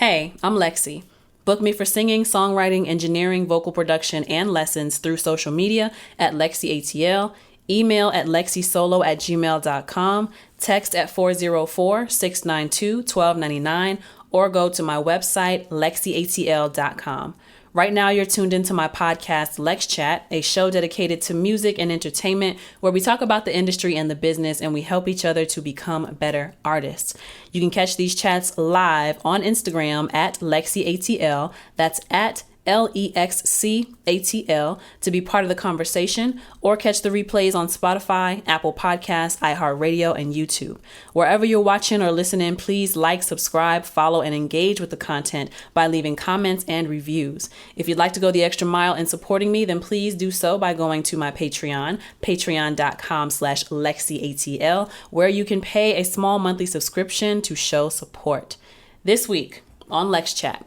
Hey, I'm LexC. Book me for singing, songwriting, engineering, vocal production, and lessons through social media at LexCATL, email at lexisolo@gmail.com, text at 404-692-1299, or go to my website, LexCATL.com. Right now, you're tuned into my podcast, LexChat, a show dedicated to music and entertainment, where we talk about the industry and the business, and we help each other to become better artists. You can catch these chats live on Instagram at LexCATL. That's at LEXCATL to be part of the conversation, or catch the replays on Spotify, Apple Podcasts, iHeartRadio, and YouTube. Wherever you're watching or listening, please like, subscribe, follow, and engage with the content by leaving comments and reviews. If you'd like to go the extra mile in supporting me, then please do so by going to my Patreon, patreon.com/LexCATL, where you can pay a small monthly subscription to show support. This week on LexChat,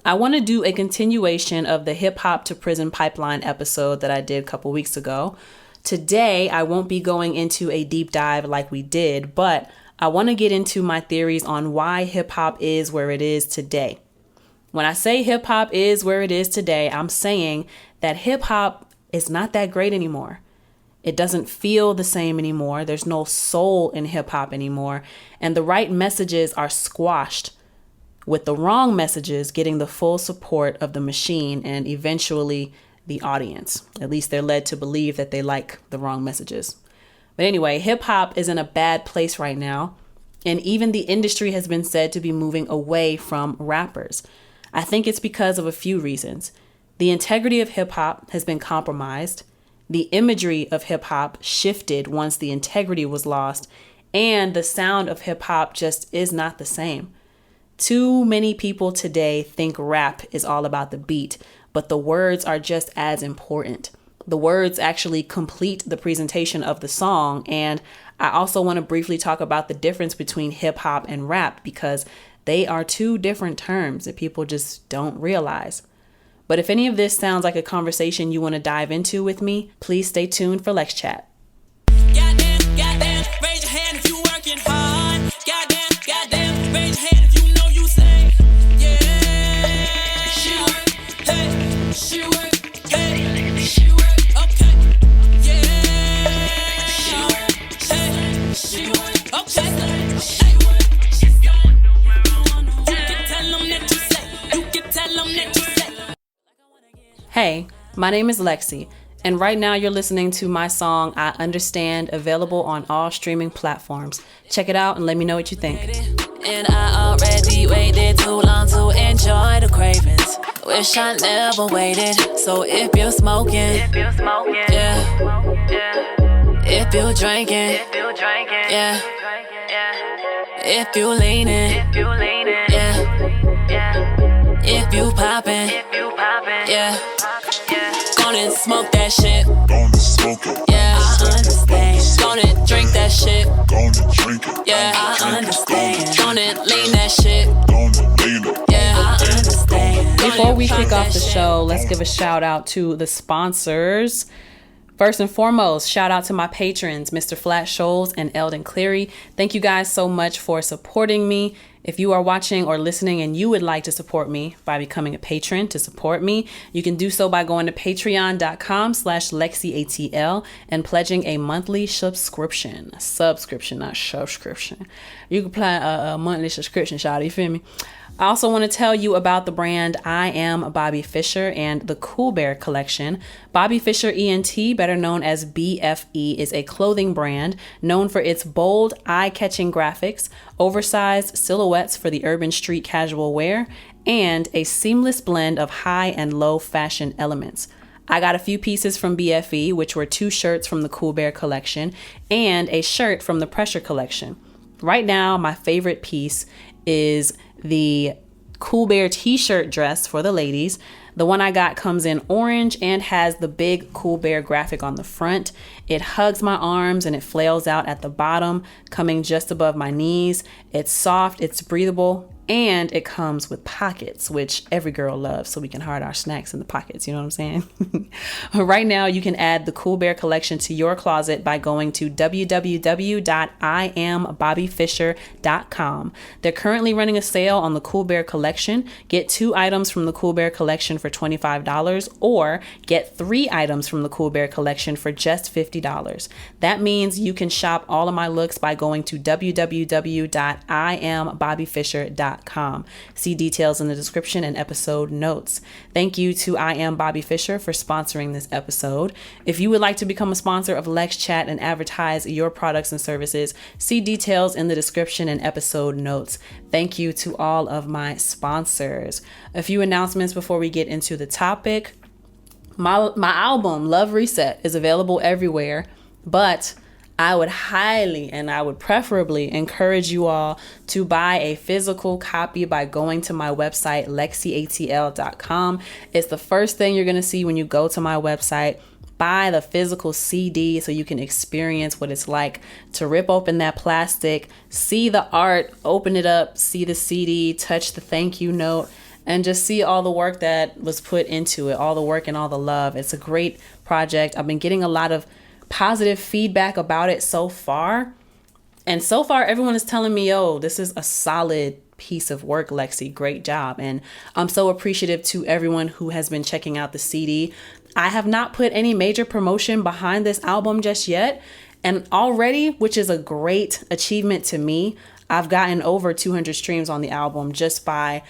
I want to do a continuation of the Hip Hop to Prison Pipeline episode that I did a couple weeks ago. Today, I won't be going into a deep dive like we did, but I want to get into my theories on why hip hop is where it is today. When I say hip hop is where it is today, I'm saying that hip hop is not that great anymore. It doesn't feel the same anymore. There's no soul in hip hop anymore, and the right messages are squashed, with the wrong messages getting the full support of the machine and eventually the audience. At least they're led to believe that they like the wrong messages. But anyway, hip hop is in a bad place right now, and even the industry has been said to be moving away from rappers. I think it's because of a few reasons. The integrity of hip hop has been compromised. The imagery of hip hop shifted once the integrity was lost, and the sound of hip hop just is not the same. Too many people today think rap is all about the beat, but the words are just as important. The words actually complete the presentation of the song. And I also want to briefly talk about the difference between hip hop and rap, because they are two different terms that people just don't realize. But if any of this sounds like a conversation you want to dive into with me, please stay tuned for LexChat. Goddamn, raise your hand if you working hard. Goddamn, raise your hand if you know you say, yeah. She work, hey, she work, hey, she work, okay, yeah. She work, hey, she work, okay, hey. You can tell them that you say, you can tell them that you say. Hey, my name is LexC, and right now you're listening to my song, I Understand, available on all streaming platforms. Check it out and let me know what you think. And I already waited too long to enjoy the cravings. Wish I never waited. So if you're smoking, yeah. If you're drinking, yeah. If you leaning, yeah. If you popping, yeah. Gonna smoke that shit. Gonna smoke it. Yeah, I understand. Gonna drink that shit. Gonna drink it. Yeah, I understand. Gonna lean that shit. Gonna lean it. Yeah, I understand. Before we kick off the show, let's give a shout out to the sponsors. First and foremost, shout out to my patrons, Mr. Flat Shoals and Eldon Cleary. Thank you guys so much for supporting me. If you are watching or listening and you would like to support me by becoming a patron to support me, you can do so by going to patreon.com/LexCATL and pledging a monthly subscription, not subscription. You can plan a monthly subscription, shout, you feel me? I also want to tell you about the brand I Am Bobby Fischer and the Cool Bear collection. Bobby Fischer ENT, better known as BFE, is a clothing brand known for its bold, eye-catching graphics, oversized silhouettes for the urban street casual wear, and a seamless blend of high and low fashion elements. I got a few pieces from BFE, which were 2 shirts from the Cool Bear collection and a shirt from the Pressure collection. Right now, my favorite piece is the Cool Bear t-shirt dress for the ladies. The one I got comes in orange and has the big Cool Bear graphic on the front. It hugs my arms and it flails out at the bottom, coming just above my knees. It's soft, it's breathable, And it comes with pockets, which every girl loves, so we can hide our snacks in the pockets. You know what I'm saying? Right now, you can add the Cool Bear collection to your closet by going to www.iambobbyfisher.com. They're currently running a sale on the Cool Bear collection. Get 2 items from the Cool Bear collection for $25 or get 3 items from the Cool Bear collection for just $50. That means you can shop all of my looks by going to www.iambobbyfisher.com. See details in the description and episode notes. Thank you to I Am Bobby Fisher for sponsoring this episode. If you would like to become a sponsor of LexChat and advertise your products and services, see details in the description and episode notes. Thank you to all of my sponsors. A few announcements before we get into the topic. My album, Love Reset, is available everywhere, but I would highly and I would preferably encourage you all to buy a physical copy by going to my website, LexCATL.com. It's the first thing you're going to see when you go to my website. Buy the physical CD so you can experience what it's like to rip open that plastic, see the art, open it up, see the CD, touch the thank you note, and just see all the work that was put into it, all the work and all the love. It's a great project. I've been getting a lot of positive feedback about it so far. And so far, everyone is telling me, oh, this is a solid piece of work, Lexi. Great job. And I'm so appreciative to everyone who has been checking out the CD. I have not put any major promotion behind this album just yet. And already, which is a great achievement to me, I've gotten over 200 streams on the album just by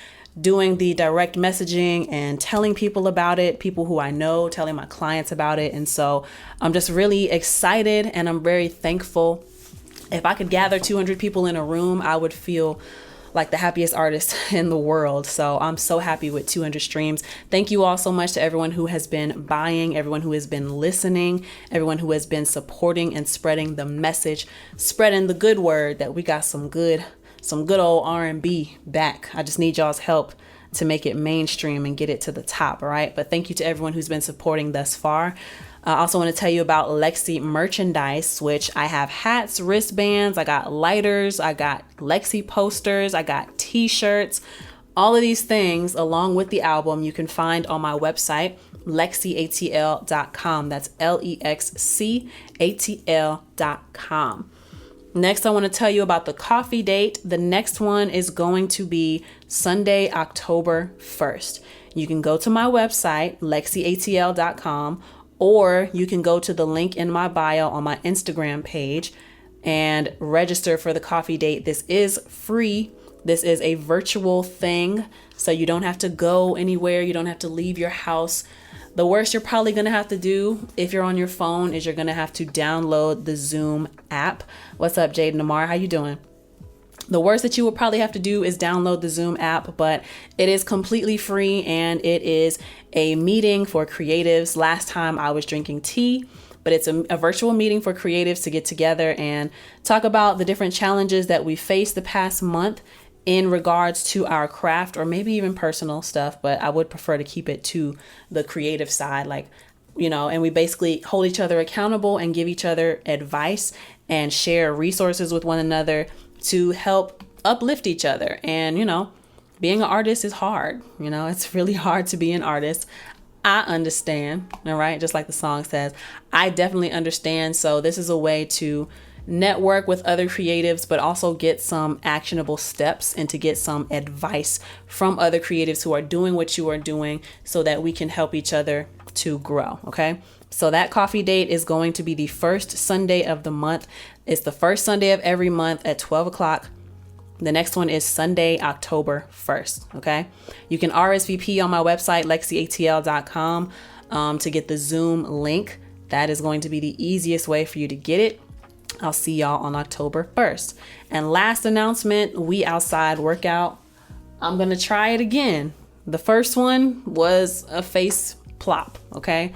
doing the direct messaging and telling people about it, people who I know, telling my clients about it. And so I'm just really excited and I'm very thankful. If I could gather 200 people in a room, I would feel like the happiest artist in the world. So I'm so happy with 200 streams. Thank you all so much to everyone who has been buying, everyone who has been listening, everyone who has been supporting and spreading the message, spreading the good word that we got some good old R&B back. I just need y'all's help to make it mainstream and get it to the top, all right? But thank you to everyone who's been supporting thus far. I also want to tell you about LexC merchandise, which I have hats, wristbands, I got lighters, I got LexC posters, I got t-shirts. All of these things, along with the album, you can find on my website, LexCATL.com. That's LEXCATL.com. Next, I want to tell you about the coffee date. The next one is going to be Sunday, October 1st. You can go to my website, LexCATL.com, or you can go to the link in my bio on my Instagram page and register for the coffee date. This is free. This is a virtual thing, so you don't have to go anywhere. You don't have to leave your house. The worst you're probably going to have to do if you're on your phone is you're going to have to download the Zoom app. What's up, Jade and Amar? How you doing? The worst that you will probably have to do is download the Zoom app, but it is completely free and it is a meeting for creatives. Last time I was drinking tea, but it's a virtual meeting for creatives to get together and talk about the different challenges that we faced the past month in regards to our craft or maybe even personal stuff, but I would prefer to keep it to the creative side, and we basically hold each other accountable and give each other advice and share resources with one another to help uplift each other. And, being an artist is hard. It's really hard to be an artist. I understand, all right? Just like the song says, I definitely understand. So this is a way to network with other creatives, but also get some actionable steps and to get some advice from other creatives who are doing what you are doing so that we can help each other to grow. Okay. So that coffee date is going to be the first Sunday of the month. It's the first Sunday of every month at 12 o'clock. The next one is Sunday, October 1st. Okay. You can RSVP on my website, LexCATL.com, to get the Zoom link. That is going to be the easiest way for you to get it. I'll see y'all on October 1st. And last announcement, We Outside workout. I'm going to try it again. The first one was a face plop, okay?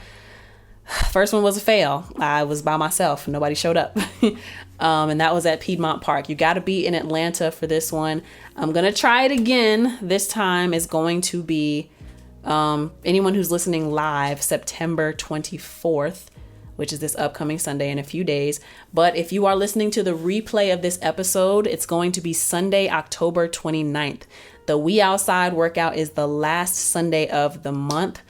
First one was a fail. I was by myself. Nobody showed up. And that was at Piedmont Park. You got to be in Atlanta for this one. I'm going to try it again. This time is going to be anyone who's listening live, September 24th. which is this upcoming Sunday in a few days. But if you are listening to the replay of this episode, it's going to be Sunday, October 29th. The We Outside workout is the last Sunday of the month.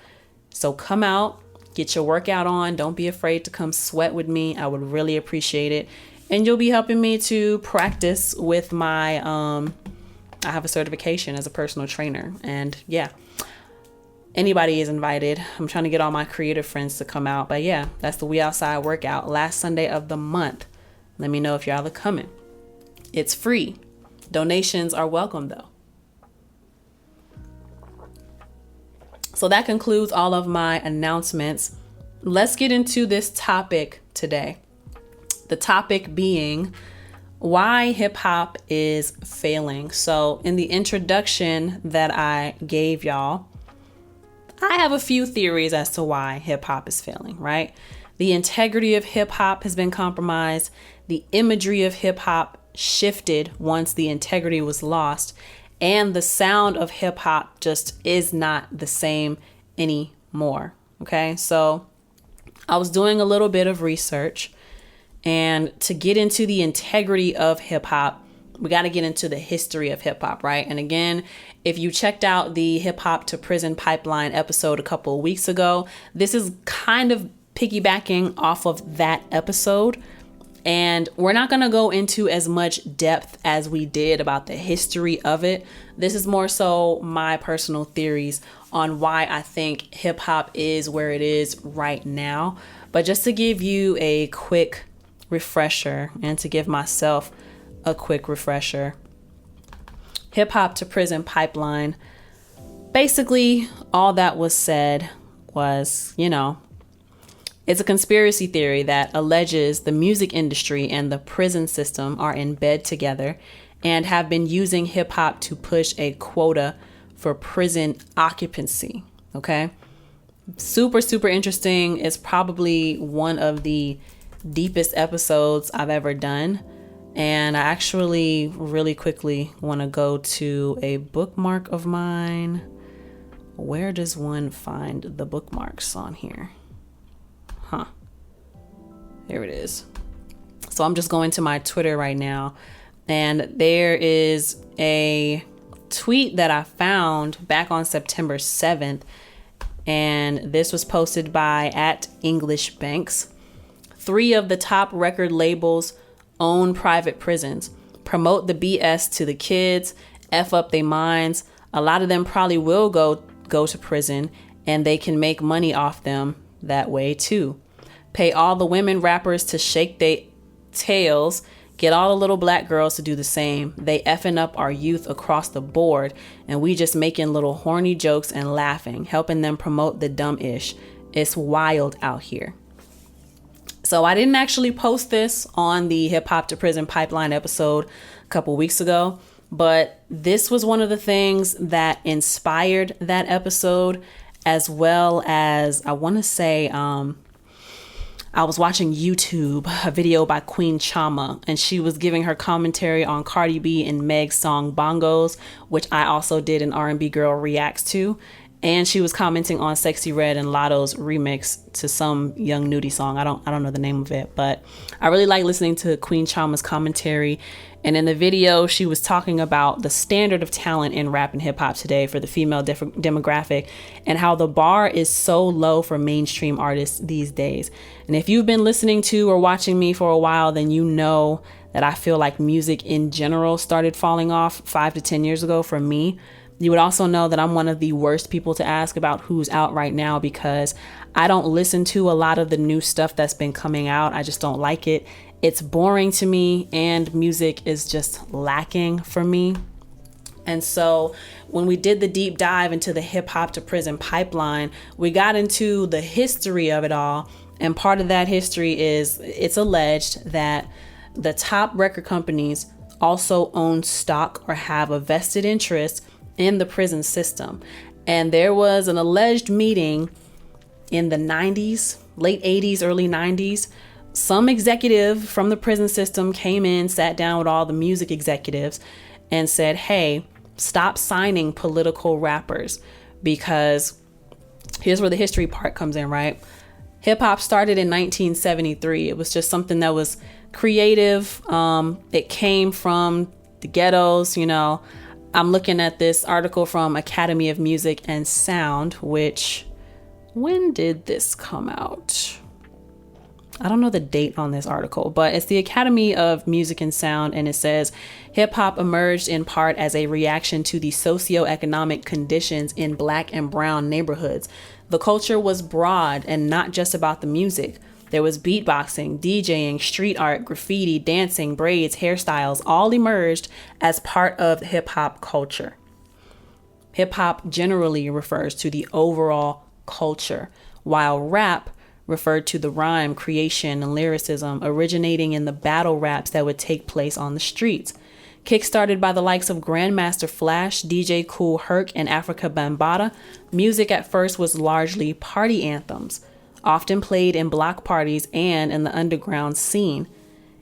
So come out, get your workout on. Don't be afraid to come sweat with me. I would really appreciate it. And you'll be helping me to practice with my, I have a certification as a personal trainer. And yeah, anybody is invited. I'm trying to get all my creative friends to come out. But yeah, that's the We Outside workout, last Sunday of the month. Let me know if y'all are coming. It's free. Donations are welcome though. So that concludes all of my announcements. Let's get into this topic today. The topic being why hip hop is failing. So in the introduction that I gave y'all, I have a few theories as to why hip hop is failing, right? The integrity of hip hop has been compromised. The imagery of hip hop shifted once the integrity was lost. And the sound of hip hop just is not the same anymore. Okay, so I was doing a little bit of research, and to get into the integrity of hip hop, we got to get into the history of hip hop, right? And again, if you checked out the Hip Hop to Prison Pipeline episode a couple of weeks ago, this is kind of piggybacking off of that episode. And we're not going to go into as much depth as we did about the history of it. This is more so my personal theories on why I think hip hop is where it is right now. But just to give you a quick refresher and to give myself a quick refresher, Hip Hop to Prison Pipeline, basically all that was said was, it's a conspiracy theory that alleges the music industry and the prison system are in bed together and have been using hip hop to push a quota for prison occupancy. Okay. Super, super interesting. It's probably one of the deepest episodes I've ever done. And I actually really quickly want to go to a bookmark of mine. Where does one find the bookmarks on here? There it is. So I'm just going to my Twitter right now, and there is a tweet that I found back on September 7th, and this was posted by @EnglishBanks. 3 of the top record labels own private prisons, promote the BS to the kids, F up their minds. A lot of them probably will go to prison, and they can make money off them that way too. Pay all the women rappers to shake their tails, get all the little black girls to do the same. They effing up our youth across the board, and we just making little horny jokes and laughing, helping them promote the dumb ish. It's wild out here. So I didn't actually post this on the Hip Hop to Prison Pipeline episode a couple weeks ago, but this was one of the things that inspired that episode, as well as I want to say, I was watching YouTube, a video by Queen Chama, and she was giving her commentary on Cardi B and Meg's song Bongos, which I also did an R&B Girl Reacts to. And she was commenting on Sexy Red and Lotto's remix to some Young Nudie song. I don't know the name of it, but I really like listening to Queen Chama's commentary. And in the video, she was talking about the standard of talent in rap and hip hop today for the female demographic, and how the bar is so low for mainstream artists these days. And if you've been listening to or watching me for a while, then you know that I feel like music in general started falling off 5 to 10 years ago for me. You would also know that I'm one of the worst people to ask about who's out right now, because I don't listen to a lot of the new stuff that's been coming out. I just don't like it. It's boring to me, and music is just lacking for me. And so when we did the deep dive into the Hip Hop to Prison Pipeline, we got into the history of it all. And part of that history is it's alleged that the top record companies also own stock or have a vested interest in the prison system. And there was an alleged meeting in the 90s, late 80s, early 90s. Some executive from the prison system came in, sat down with all the music executives and said, hey, stop signing political rappers, because here's where the history part comes in, right? Hip hop started in 1973. It was just something that was creative. It came from the ghettos, I'm looking at this article from Academy of Music and Sound, which, when did this come out? I don't know the date on this article, but it's the Academy of Music and Sound, and it says hip hop emerged in part as a reaction to the socioeconomic conditions in Black and brown neighborhoods. The culture was broad and not just about the music. There was beatboxing, DJing, street art, graffiti, dancing, braids, hairstyles, all emerged as part of hip hop culture. Hip hop generally refers to the overall culture, while rap referred to the rhyme, creation, and lyricism originating in the battle raps that would take place on the streets. Kickstarted by the likes of Grandmaster Flash, DJ Kool Herc, and Africa Bambaataa, music at first was largely party anthems, often played in block parties and in the underground scene.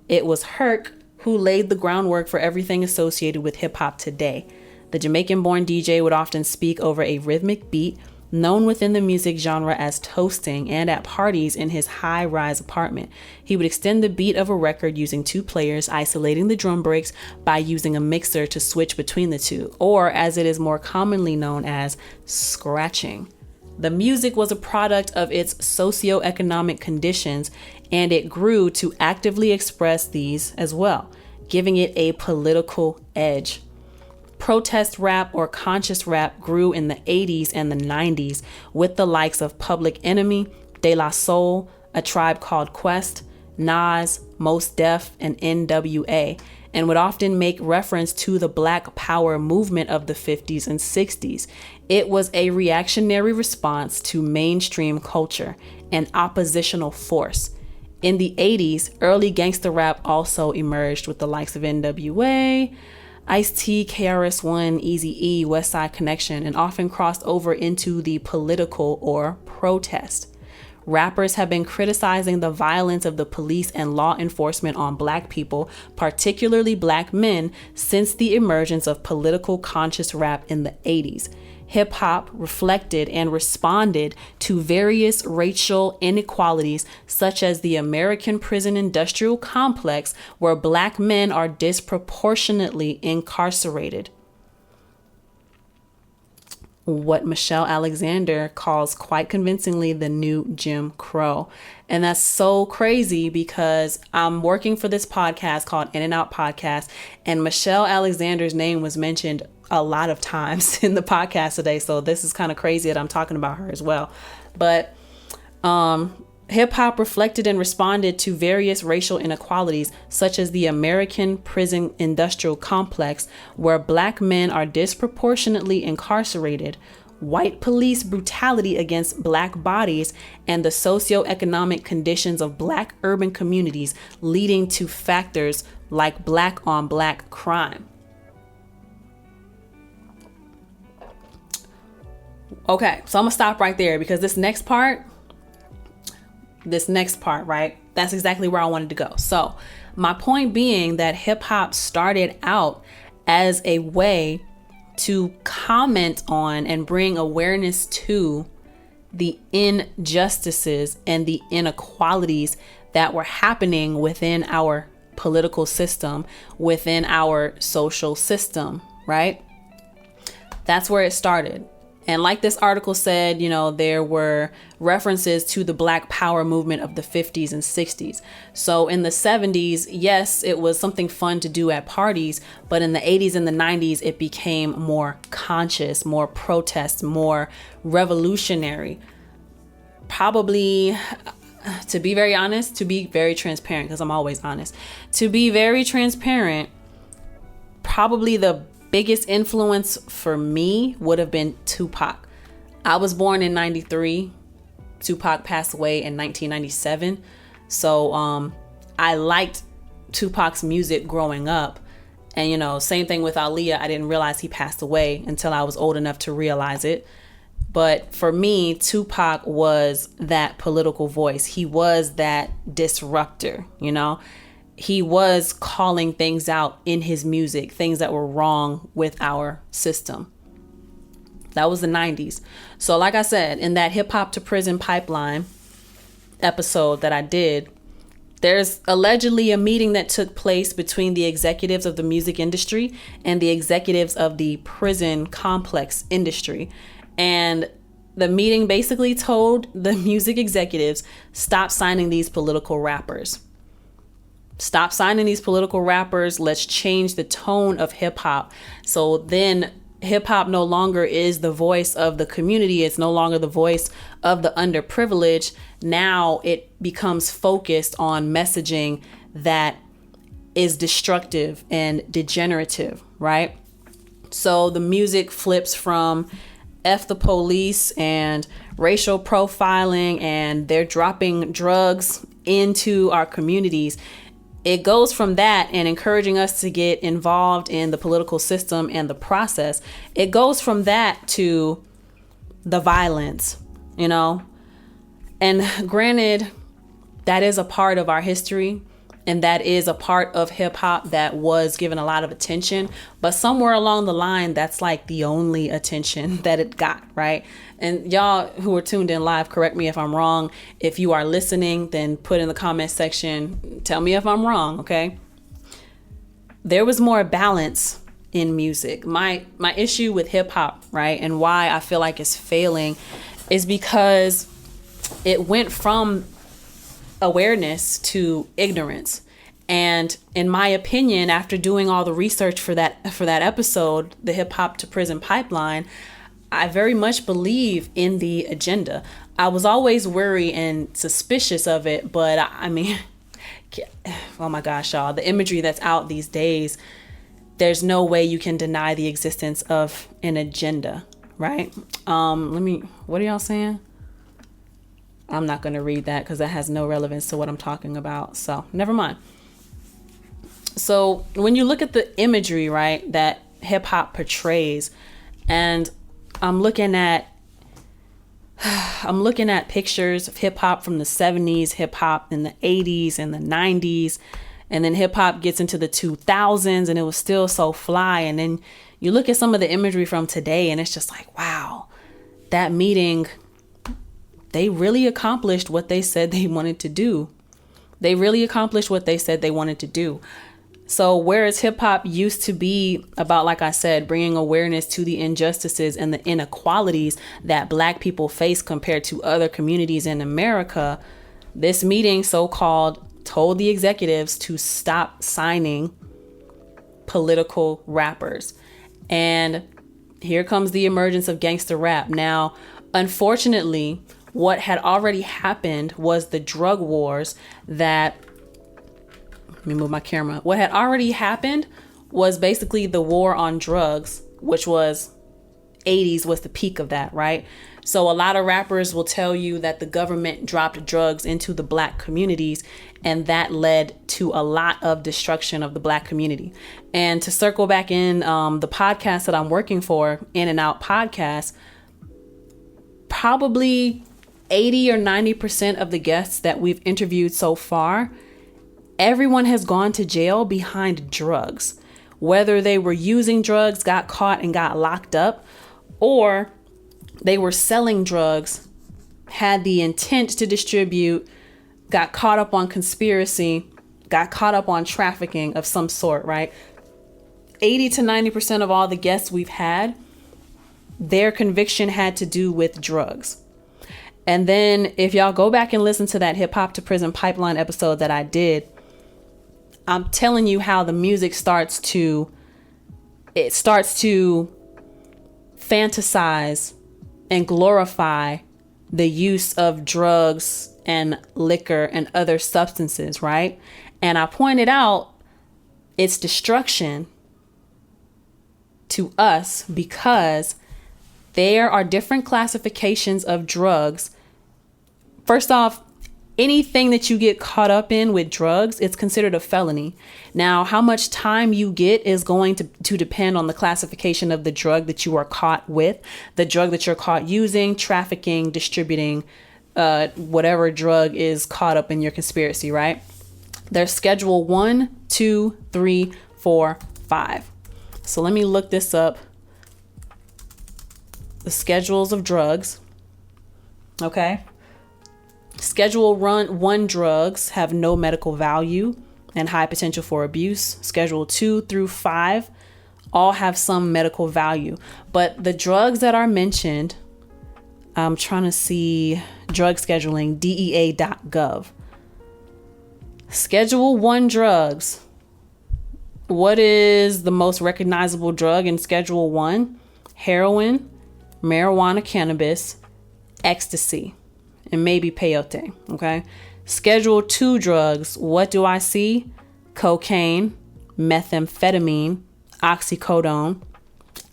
It was Herc who laid the groundwork for everything associated with hip hop today. The Jamaican-born DJ would often speak over a rhythmic beat, known within the music genre as toasting, and at parties in his high-rise apartment. He would extend the beat of a record using two players, isolating the drum breaks by using a mixer to switch between the two, or as it is more commonly known as scratching. The music was a product of its socioeconomic conditions, and it grew to actively express these as well, giving it a political edge. Protest rap or conscious rap grew in the 80s and the 90s with the likes of Public Enemy, De La Soul, A Tribe Called Quest, Nas, Mos Def, and NWA, and would often make reference to the Black Power movement of the 50s and 60s. It was a reactionary response to mainstream culture, an oppositional force. In the 80s, early gangster rap also emerged with the likes of NWA, Ice-T, KRS-One, Eazy-E, West Side Connection, and often crossed over into the political or protest. Rappers have been criticizing the violence of the police and law enforcement on Black people, particularly Black men, since the emergence of political conscious rap in the 80s. Hip hop reflected and responded to various racial inequalities, such as the American prison industrial complex, where Black men are disproportionately incarcerated. What Michelle Alexander calls quite convincingly the new Jim Crow. And that's so crazy because I'm working for this podcast called In and Out Podcast, and Michelle Alexander's name was mentioned a lot of times in the podcast today. So this is kind of crazy that I'm talking about her as well. But hip hop reflected and responded to various racial inequalities, such as the American prison industrial complex, where Black men are disproportionately incarcerated, white police brutality against Black bodies, and the socioeconomic conditions of Black urban communities, leading to factors like Black on Black crime. Okay, so I'm gonna stop right there because this next part, right? That's exactly where I wanted to go. So my point being that hip hop started out as a way to comment on and bring awareness to the injustices and the inequalities that were happening within our political system, within our social system, right? That's where it started. And like this article said, there were references to the Black Power movement of the 50s and 60s. So in the 70s, yes, it was something fun to do at parties, but in the 80s and the 90s, it became more conscious, more protest, more revolutionary. Probably, to be very honest, to be very transparent, because I'm always honest, to be very transparent, probably the biggest influence for me would have been Tupac. I was born in 93. Tupac passed away in 1997. So I liked Tupac's music growing up. And, same thing with Aaliyah. I didn't realize he passed away until I was old enough to realize it. But for me, Tupac was that political voice. He was that disruptor, He was calling things out in his music, things that were wrong with our system. That was the 90s. So like I said, in that hip hop to prison pipeline, episode that I did, there's allegedly a meeting that took place between the executives of the music industry and the executives of the prison complex industry. And the meeting basically told the music executives, stop signing these political rappers. Stop signing these political rappers. Let's change the tone of hip hop. So then hip hop no longer is the voice of the community. It's no longer the voice of the underprivileged. Now it becomes focused on messaging that is destructive and degenerative, right? So the music flips from F the police and racial profiling, and they're dropping drugs into our communities. It goes from that and encouraging us to get involved in the political system and the process. It goes from that to the violence, you know? And granted, that is a part of our history, and that is a part of hip hop that was given a lot of attention. But somewhere along the line, that's like the only attention that it got, right? And y'all who are tuned in live, correct me if I'm wrong. If you are listening, then put in the comment section, tell me if I'm wrong, okay? There was more balance in music. My issue with hip hop, right, and why I feel like it's failing is because it went from awareness to ignorance. And in my opinion, after doing all the research for that episode, the hip hop to prison pipeline, I very much believe in the agenda. I was always worried and suspicious of it, but I mean, oh my gosh, y'all, the imagery that's out these days, there's no way you can deny the existence of an agenda, right? What are y'all saying? I'm not going to read that because that has no relevance to what I'm talking about. So never mind. So when you look at the imagery, right, that hip hop portrays, and I'm looking at pictures of hip hop from the 70s, hip hop in the 80s and the 90s, and then hip hop gets into the 2000s and it was still so fly. And then you look at some of the imagery from today and it's just like, wow, that meeting, they really accomplished what they said they wanted to do. So whereas hip hop used to be about, like I said, bringing awareness to the injustices and the inequalities that Black people face compared to other communities in America, this meeting, so-called, told the executives to stop signing political rappers. And here comes the emergence of gangster rap. Now, unfortunately, what had already happened was the drug wars that, let me move my camera. What had already happened was basically the war on drugs, which was 80s was the peak of that, right? So a lot of rappers will tell you that the government dropped drugs into the Black communities, and that led to a lot of destruction of the Black community. And to circle back in the podcast that I'm working for, In and Out Podcast, probably 80 or 90% of the guests that we've interviewed so far, everyone has gone to jail behind drugs, whether they were using drugs, got caught and got locked up, or they were selling drugs, had the intent to distribute, got caught up on conspiracy, got caught up on trafficking of some sort, right? 80 to 90% of all the guests we've had, their conviction had to do with drugs. And then if y'all go back and listen to that hip hop to prison pipeline episode that I did, I'm telling you how the music starts to fantasize and glorify the use of drugs and liquor and other substances, right? And I pointed out its destruction to us because there are different classifications of drugs. First off, anything that you get caught up in with drugs, it's considered a felony. Now, how much time you get is going to depend on the classification of the drug that you are caught with, the drug that you're caught using, trafficking, distributing, whatever drug is caught up in your conspiracy, right? There's schedule 1, 2, 3, 4, 5. So let me look this up. The schedules of drugs. Okay. Schedule 1 drugs have no medical value and high potential for abuse. Schedule 2 through 5 all have some medical value. But the drugs that are mentioned, I'm trying to see drug scheduling, DEA.gov. Schedule 1 drugs. What is the most recognizable drug in Schedule 1? Heroin, marijuana, cannabis, ecstasy, and maybe peyote. Okay. Schedule 2 drugs. What do I see? Cocaine, methamphetamine, oxycodone,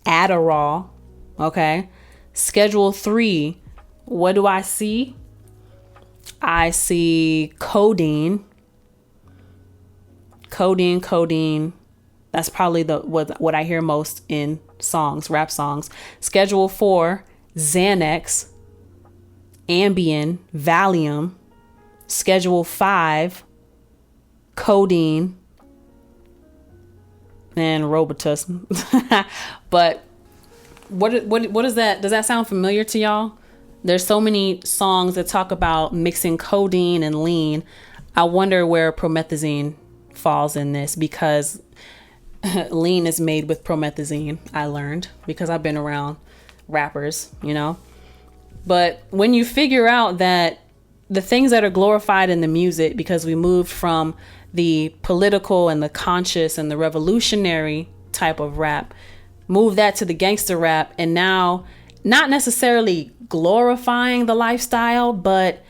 Adderall. Okay. Schedule 3. What do I see? I see codeine. Codeine. That's probably what I hear most in songs, rap songs. Schedule 4, Xanax, Ambien, Valium. Schedule 5, codeine, and Robitussin. But what is that? Does that sound familiar to y'all? There's so many songs that talk about mixing codeine and lean. I wonder where promethazine falls in this, because lean is made with promethazine, I learned, because I've been around rappers, you know. But when you figure out that the things that are glorified in the music, because we moved from the political and the conscious and the revolutionary type of rap, move that to the gangster rap, and now not necessarily glorifying the lifestyle, but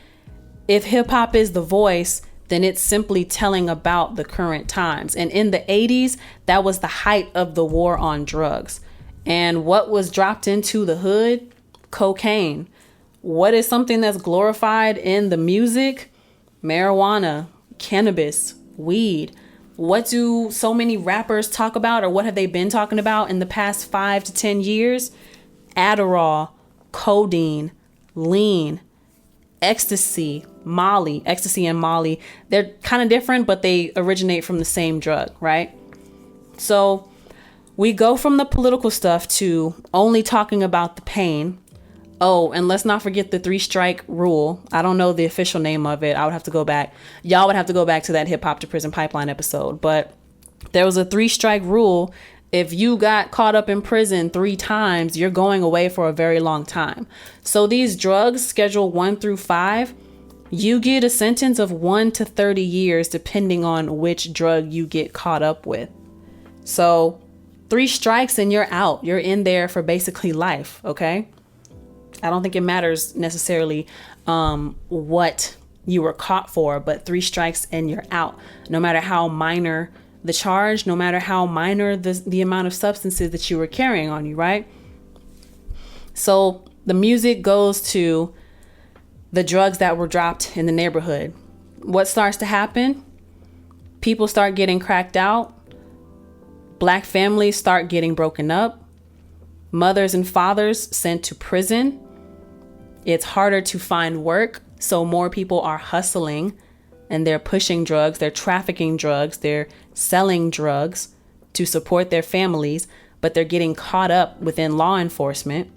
if hip hop is the voice, then it's simply telling about the current times. And in the 80s, that was the height of the war on drugs. And what was dropped into the hood? Cocaine. What is something that's glorified in the music? Marijuana, cannabis, weed. What do so many rappers talk about, or what have they been talking about in the past 5 to 10 years? Adderall, codeine, lean, ecstasy, Molly. Ecstasy and Molly, they're kind of different, but they originate from the same drug, right? So we go from the political stuff to only talking about the pain. Oh, and let's not forget the 3-strike rule. I don't know the official name of it. I would have to go back. Y'all would have to go back to that Hip Hop to Prison Pipeline episode. But there was a 3-strike rule. If you got caught up in prison 3 times, you're going away for a very long time. So these drugs, Schedule 1 through 5, you get a sentence of 1 to 30 years, depending on which drug you get caught up with. So 3 strikes and you're out. You're in there for basically life. Okay. I don't think it matters necessarily what you were caught for, but 3 strikes and you're out. No matter how minor the charge, no matter how minor the amount of substances that you were carrying on you, right? So the music goes to the drugs that were dropped in the neighborhood. What starts to happen? People start getting cracked out. Black families start getting broken up. Mothers and fathers sent to prison. It's harder to find work, so more people are hustling and they're pushing drugs, they're trafficking drugs, they're selling drugs to support their families, but they're getting caught up within law enforcement.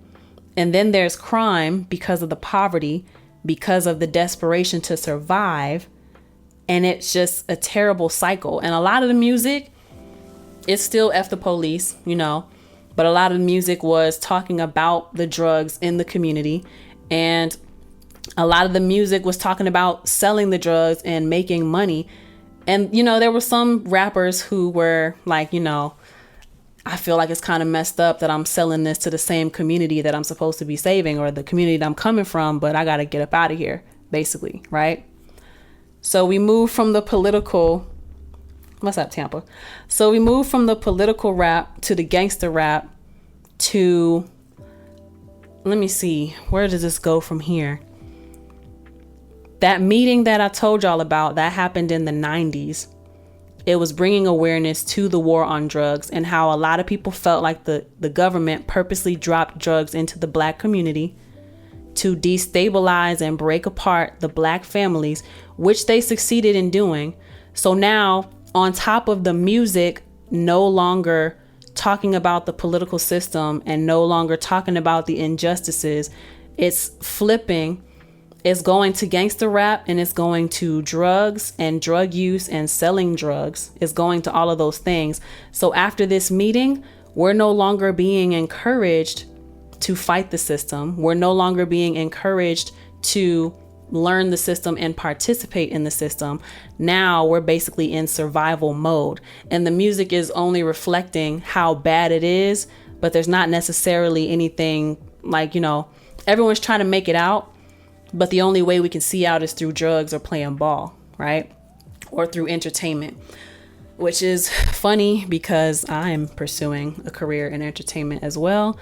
And then there's crime because of the poverty, because of the desperation to survive. And it's just a terrible cycle. And a lot of the music, it's still F the police, you know, but a lot of the music was talking about the drugs in the community. And a lot of the music was talking about selling the drugs and making money. And, you know, there were some rappers who were like, you know, I feel like it's kind of messed up that I'm selling this to the same community that I'm supposed to be saving, or the community that I'm coming from, but I got to get up out of here, basically, right? So we move from the political, what's up, Tampa? So we move from the political rap to the gangster rap to, let me see, where does this go from here? That meeting that I told y'all about, that happened in the 90s. It was bringing awareness to the war on drugs and how a lot of people felt like the government purposely dropped drugs into the Black community to destabilize and break apart the Black families, which they succeeded in doing. So now, on top of the music no longer talking about the political system and no longer talking about the injustices, it's flipping. It's going to gangster rap, and it's going to drugs and drug use and selling drugs. It's going to all of those things. So after this meeting, we're no longer being encouraged to fight the system. We're no longer being encouraged to learn the system and participate in the system. Now we're basically in survival mode, and the music is only reflecting how bad it is, but there's not necessarily anything like, everyone's trying to make it out, but the only way we can see out is through drugs or playing ball, right? Or through entertainment, which is funny because I'm pursuing a career in entertainment as well.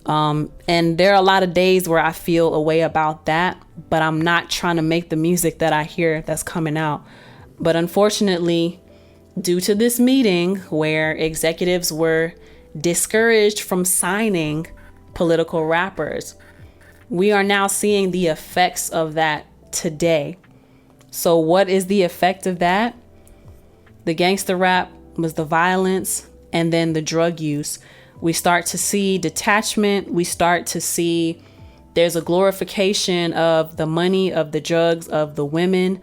And there are a lot of days where I feel a way about that, but I'm not trying to make the music that I hear that's coming out. But unfortunately, due to this meeting where executives were discouraged from signing political rappers, we are now seeing the effects of that today. So what is the effect of that? The gangster rap was the violence, and then the drug use. We start to see detachment. We start to see there's a glorification of the money, of the drugs, of the women.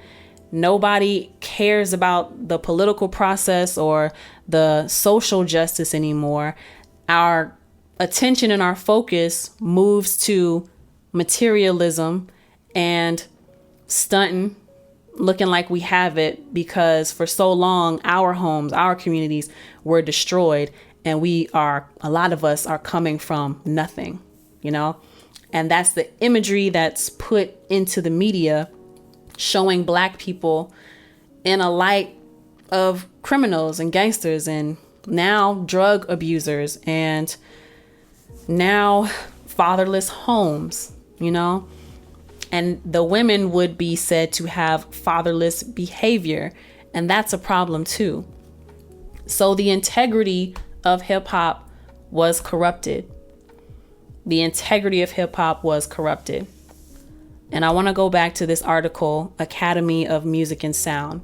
Nobody cares about the political process or the social justice anymore. Our attention and our focus moves to materialism and stunting, looking like we have it, because for so long our homes, our communities were destroyed, and a lot of us are coming from nothing, and that's the imagery that's put into the media, showing Black people in a light of criminals and gangsters and now drug abusers and now fatherless homes, and the women would be said to have fatherless behavior. And that's a problem too. So the integrity of hip hop was corrupted. The integrity of hip hop was corrupted. And I want to go back to this article, Academy of Music and Sound.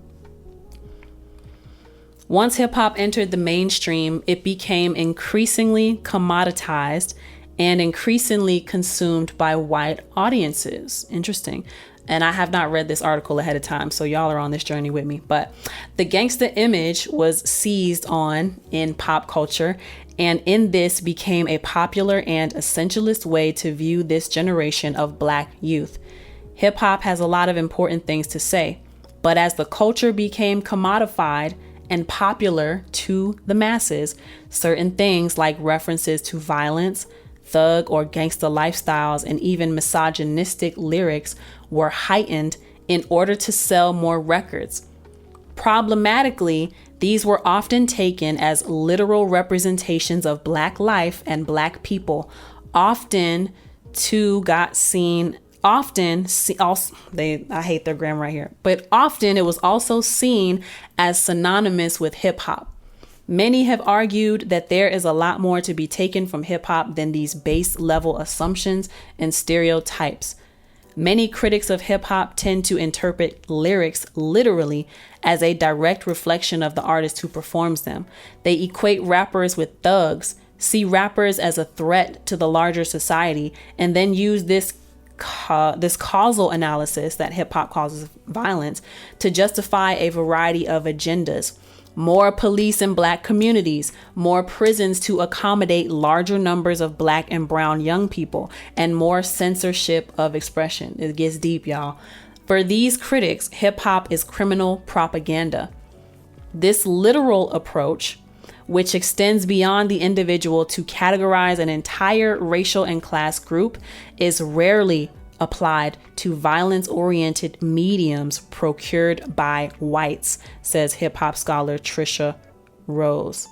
Once hip hop entered the mainstream, it became increasingly commoditized and increasingly consumed by white audiences. Interesting. And I have not read this article ahead of time, so y'all are on this journey with me. But the gangsta image was seized on in pop culture, and in this became a popular and essentialist way to view this generation of Black youth. Hip hop has a lot of important things to say, but as the culture became commodified and popular to the masses, certain things like references to violence, thug or gangsta lifestyles, and even misogynistic lyrics were heightened in order to sell more records. Problematically, these were often taken as literal representations of Black life and Black people. I hate their grammar right here, but often it was also seen as synonymous with hip hop. Many have argued that there is a lot more to be taken from hip hop than these base level assumptions and stereotypes. Many critics of hip hop tend to interpret lyrics literally as a direct reflection of the artist who performs them. They equate rappers with thugs, see rappers as a threat to the larger society, and then use this causal analysis that hip hop causes violence to justify a variety of agendas. More police in Black communities, more prisons to accommodate larger numbers of Black and brown young people, and more censorship of expression. It gets deep, y'all. For these critics, hip hop is criminal propaganda. This literal approach, which extends beyond the individual to categorize an entire racial and class group, is rarely applied to violence-oriented mediums procured by whites, says hip-hop scholar Trisha Rose.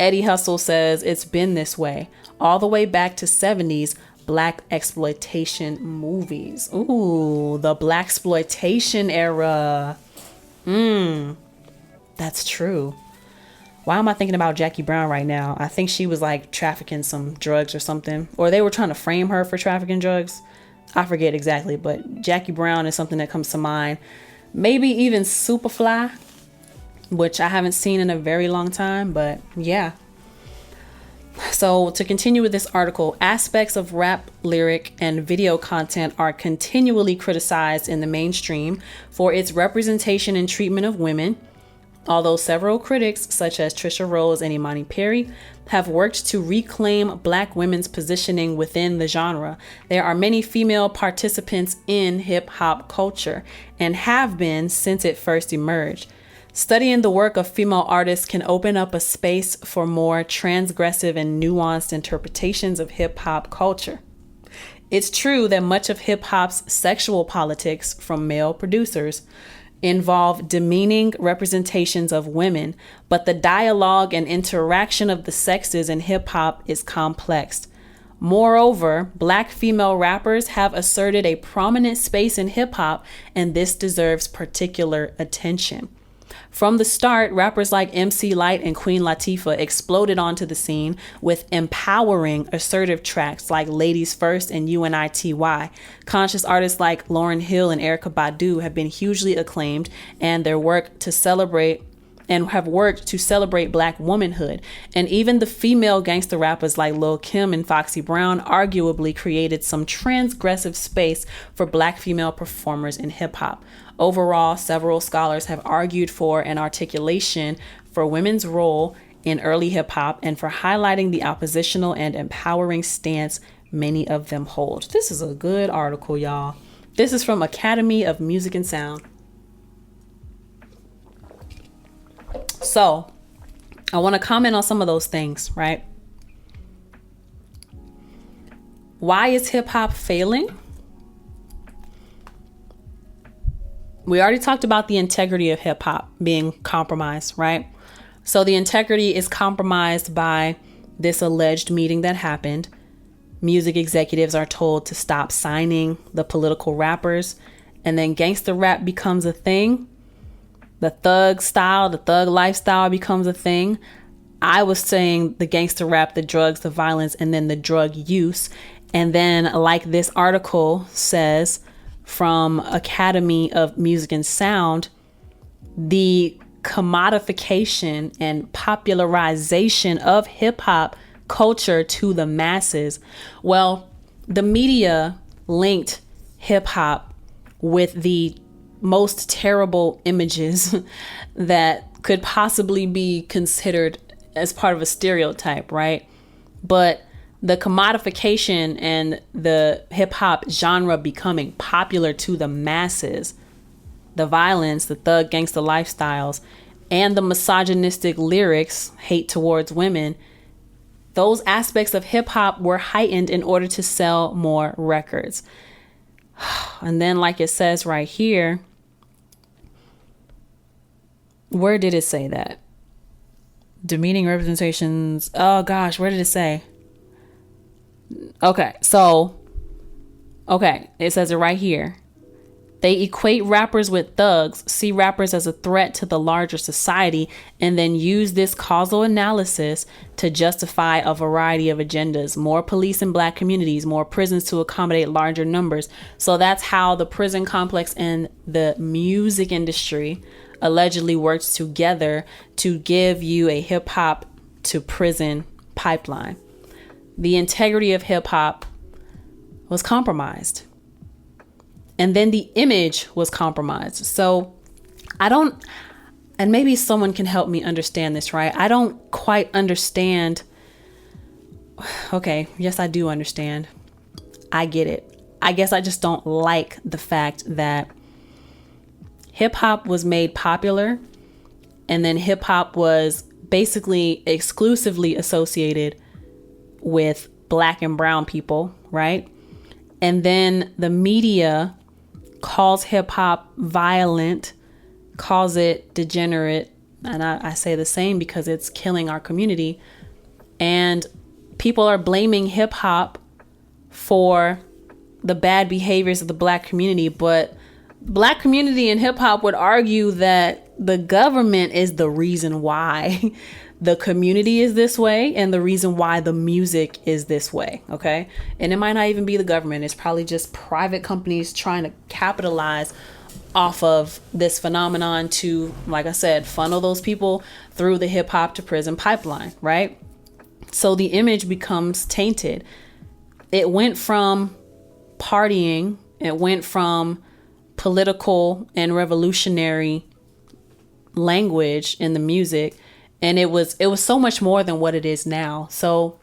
Eddie Hustle says it's been this way all the way back to 70s Black exploitation movies. Ooh, the Blaxploitation era. That's true. Why am I thinking about Jackie Brown right now? I think she was like trafficking some drugs or something, or they were trying to frame her for trafficking drugs. I forget exactly, but Jackie Brown is something that comes to mind. Maybe even Superfly, which I haven't seen in a very long time, but yeah. So to continue with this article, aspects of rap, lyric, and video content are continually criticized in the mainstream for its representation and treatment of women. Although several critics, such as Trisha Rose and Imani Perry, have worked to reclaim Black women's positioning within the genre, there are many female participants in hip-hop culture and have been since it first emerged. Studying the work of female artists can open up a space for more transgressive and nuanced interpretations of hip-hop culture. It's true that much of hip-hop's sexual politics from male producers involve demeaning representations of women, but the dialogue and interaction of the sexes in hip-hop is complex. Moreover, Black female rappers have asserted a prominent space in hip-hop, and this deserves particular attention. From the start, rappers like MC Lyte and Queen Latifah exploded onto the scene with empowering, assertive tracks like Ladies First and UNITY. Conscious artists like Lauryn Hill and Erykah Badu have been hugely acclaimed and their work to celebrate Black womanhood. And even the female gangster rappers like Lil' Kim and Foxy Brown arguably created some transgressive space for Black female performers in hip hop. Overall, several scholars have argued for an articulation for women's role in early hip hop and for highlighting the oppositional and empowering stance many of them hold. This is a good article, y'all. This is from Academy of Music and Sound. So, I want to comment on some of those things, right? Why is hip hop failing? We already talked about the integrity of hip hop being compromised, right? So the integrity is compromised by this alleged meeting that happened. Music executives are told to stop signing the political rappers, and then gangster rap becomes a thing. The thug style, the thug lifestyle becomes a thing. I was saying the gangster rap, the drugs, the violence, and then the drug use. And then, like this article says from Academy of Music and Sound, the commodification and popularization of hip hop culture to the masses. Well, the media linked hip hop with the most terrible images that could possibly be considered as part of a stereotype, right? But the commodification and the hip hop genre becoming popular to the masses, the violence, the thug gangster lifestyles, and the misogynistic lyrics, hate towards women, those aspects of hip hop were heightened in order to sell more records. And then, like it says right here, where did it say that? Demeaning representations. Oh gosh, where did it say? Okay, it says it right here. They equate rappers with thugs, see rappers as a threat to the larger society, and then use this causal analysis to justify a variety of agendas. More police in Black communities, more prisons to accommodate larger numbers. So that's how the prison complex and the music industry allegedly works together to give you a hip hop to prison pipeline. The integrity of hip hop was compromised. And then the image was compromised. So and maybe someone can help me understand this, right? I don't quite understand. Okay, yes, I do understand. I get it. I guess I just don't like the fact that hip hop was made popular, and then hip hop was basically exclusively associated with Black and brown people, right? And then the media calls hip hop violent, calls it degenerate. And I say the same because it's killing our community. And people are blaming hip hop for the bad behaviors of the Black community. But Black community and hip hop would argue that the government is the reason why the community is this way and the reason why the music is this way. Okay. And it might not even be the government. It's probably just private companies trying to capitalize off of this phenomenon to, like I said, funnel those people through the hip hop to prison pipeline. Right. So the image becomes tainted. It went from partying, it went from political and revolutionary language in the music, and it was so much more than what it is now. So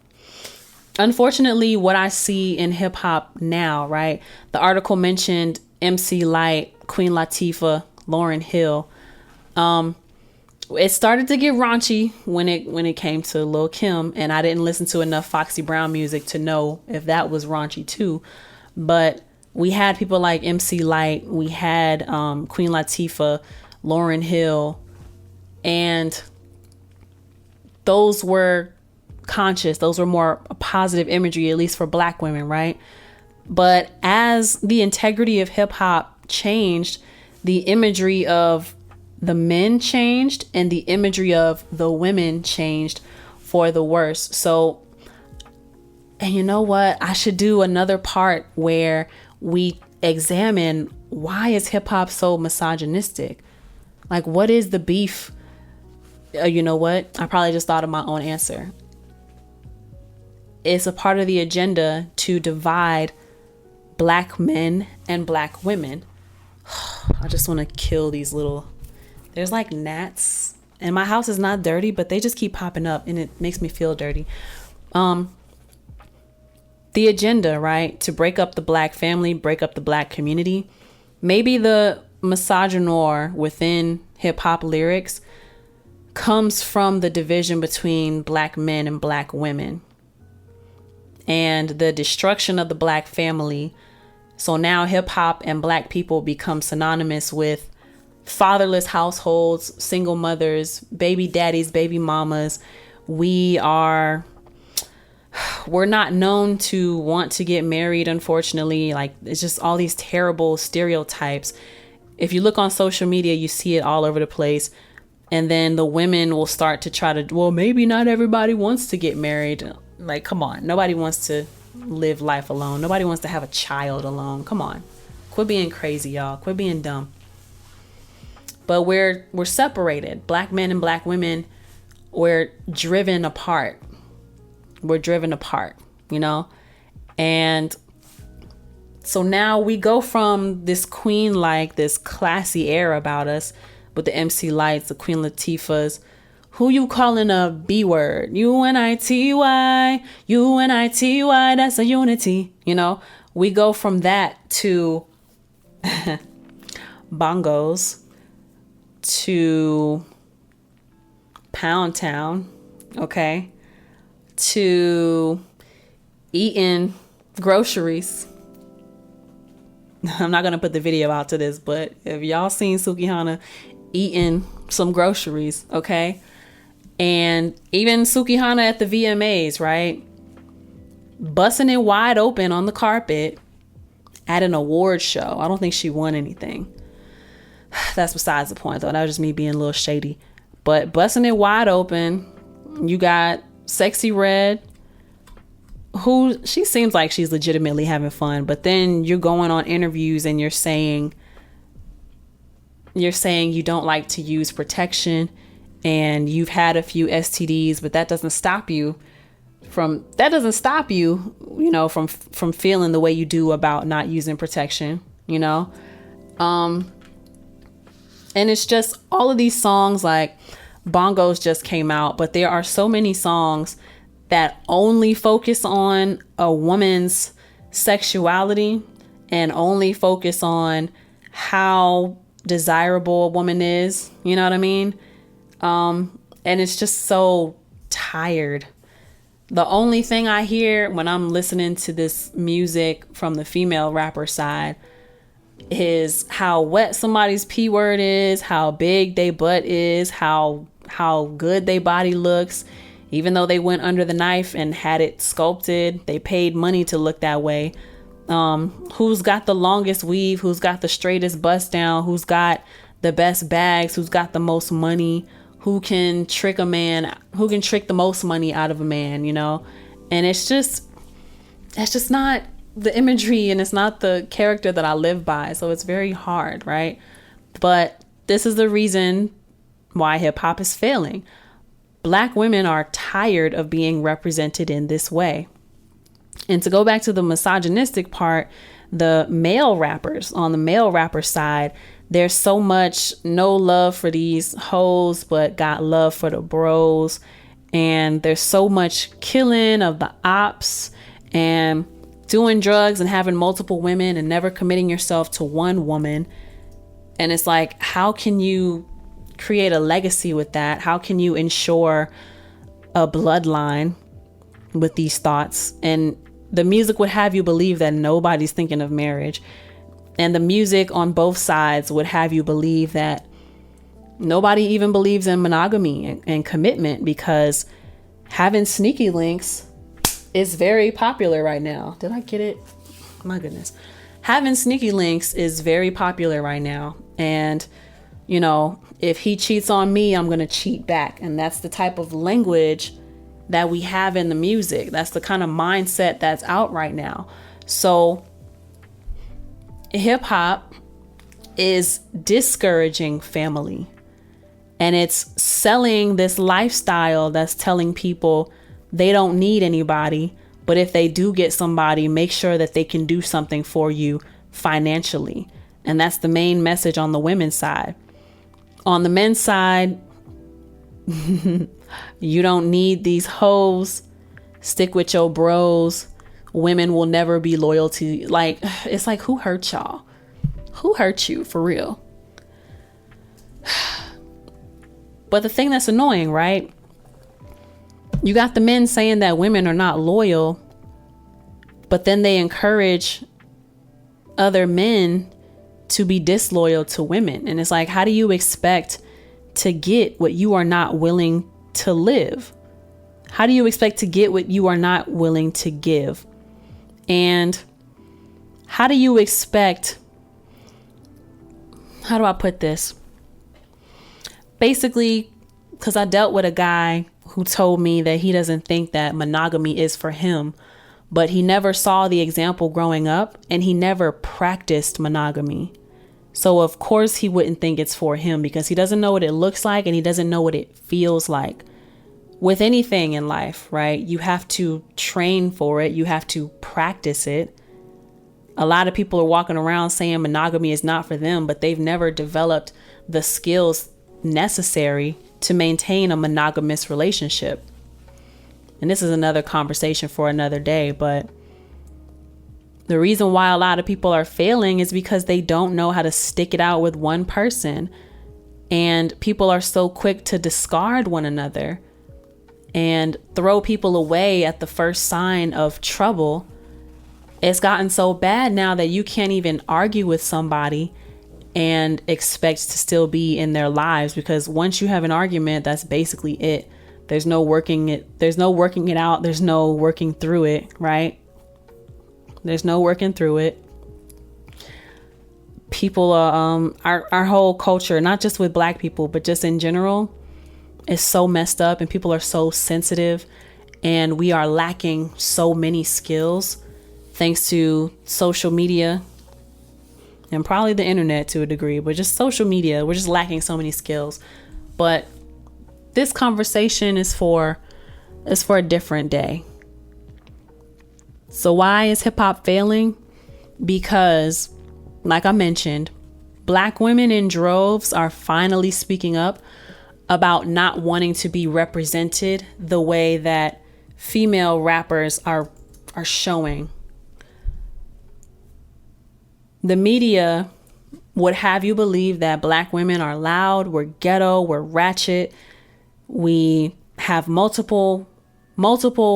unfortunately, what I see in hip hop now, right? The article mentioned MC Lyte, Queen Latifah, Lauryn Hill. It started to get raunchy when it came to Lil' Kim, and I didn't listen to enough Foxy Brown music to know if that was raunchy too. But we had people like MC Lyte, we had Queen Latifah, Lauryn Hill, and those were conscious. Those were more positive imagery, at least for Black women, right? But as the integrity of hip hop changed, the imagery of the men changed and the imagery of the women changed for the worse. So, and you know what? I should do another part where we examine, why is hip hop so misogynistic? Like, what is the beef? You know what? I probably just thought of my own answer. It's a part of the agenda to divide Black men and Black women. I just want to kill these little... There's like gnats, and my house is not dirty, but they just keep popping up and it makes me feel dirty. The agenda, right? To break up the Black family, break up the Black community. Maybe the misogynoir within hip hop lyrics comes from the division between Black men and Black women and the destruction of the Black family. So now hip hop and Black people become synonymous with fatherless households, single mothers, baby daddies, baby mamas. We're not known to want to get married, unfortunately. Like, it's just all these terrible stereotypes. If you look on social media, you see it all over the place. And then the women will start to try to, well, maybe not everybody wants to get married. Like, come on. Nobody wants to live life alone. Nobody wants to have a child alone. Come on. Quit being crazy, y'all. Quit being dumb. But we're separated. Black men and Black women, we're driven apart. We're driven apart, you know? And so now we go from this queen, like this classy air about us with the MC Lytes, the Queen Latifahs. Who you calling a B word? UNITY, UNITY, that's a unity. You know, we go from that to bongos, to Pound Town, okay, to eating groceries. I'm not gonna put the video out to this, but if y'all seen Sukihana eating some groceries, okay, and even Sukihana at the VMAs, right, busting it wide open on the carpet at an award show. I don't think she won anything. That's besides the point, though. That was just me being a little shady. But busting it wide open, you got Sexy Red, who she seems like she's legitimately having fun. But then you're going on interviews and you're saying you don't like to use protection and you've had a few STDs, but that doesn't stop you from feeling the way you do about not using protection, you know? And it's just all of these songs, like Bongos just came out, but there are so many songs that only focus on a woman's sexuality and only focus on how desirable a woman is. You know what I mean? And it's just so tired. The only thing I hear when I'm listening to this music from the female rapper side is how wet somebody's P word is, how big they butt is, how good they body looks. Even though they went under the knife and had it sculpted, they paid money to look that way. Who's got the longest weave, who's got the straightest bust down, who's got the best bags, who's got the most money, who can trick a man, who can trick the most money out of a man, you know? And it's just not the imagery, and it's not the character that I live by. So it's very hard, right? But this is the reason why hip hop is failing. Black women are tired of being represented in this way. And to go back to the misogynistic part, the male rappers, on the male rapper side, there's so much no love for these hoes, but got love for the bros. And there's so much killing of the ops and doing drugs and having multiple women and never committing yourself to one woman. And it's like, how can you create a legacy with that? How can you ensure a bloodline with these thoughts? And the music would have you believe that nobody's thinking of marriage. And the music on both sides would have you believe that nobody even believes in monogamy and commitment, because having sneaky links is very popular right now. Did I get it? My goodness. Having sneaky links is very popular right now. And, you know, if he cheats on me, I'm going to cheat back. And that's the type of language that we have in the music. That's the kind of mindset that's out right now. So hip hop is discouraging family, and it's selling this lifestyle that's telling people they don't need anybody, but if they do get somebody, make sure that they can do something for you financially. And that's the main message on the women's side. On the men's side, you don't need these hoes. Stick with your bros. Women will never be loyal to you. Like, it's like, who hurt y'all? Who hurt you for real? But the thing that's annoying, right? You got the men saying that women are not loyal, but then they encourage other men to be disloyal to women. And it's like, how do you expect to get what you are not willing to live? How do you expect to get what you are not willing to give? And how do you expect, how do I put this? Basically, because I dealt with a guy who told me that he doesn't think that monogamy is for him, but he never saw the example growing up and he never practiced monogamy. So of course he wouldn't think it's for him, because he doesn't know what it looks like and he doesn't know what it feels like. With anything in life, right? You have to train for it. You have to practice it. A lot of people are walking around saying monogamy is not for them, but they've never developed the skills necessary to maintain a monogamous relationship. And this is another conversation for another day, but the reason why a lot of people are failing is because they don't know how to stick it out with one person. And people are so quick to discard one another and throw people away at the first sign of trouble. It's gotten so bad now that you can't even argue with somebody and expect to still be in their lives, because once you have an argument, that's basically it. There's no working it out. There's no working through it, right? There's no working through it. People our whole culture, not just with Black people, but just in general, is so messed up, and people are so sensitive, and we are lacking so many skills thanks to social media and probably the internet to a degree, but just social media. We're just lacking so many skills. But this conversation is for a different day. So why is hip hop failing? Because, like I mentioned, Black women in droves are finally speaking up about not wanting to be represented the way that female rappers are showing. The media would have you believe that Black women are loud, we're ghetto, we're ratchet. We have multiple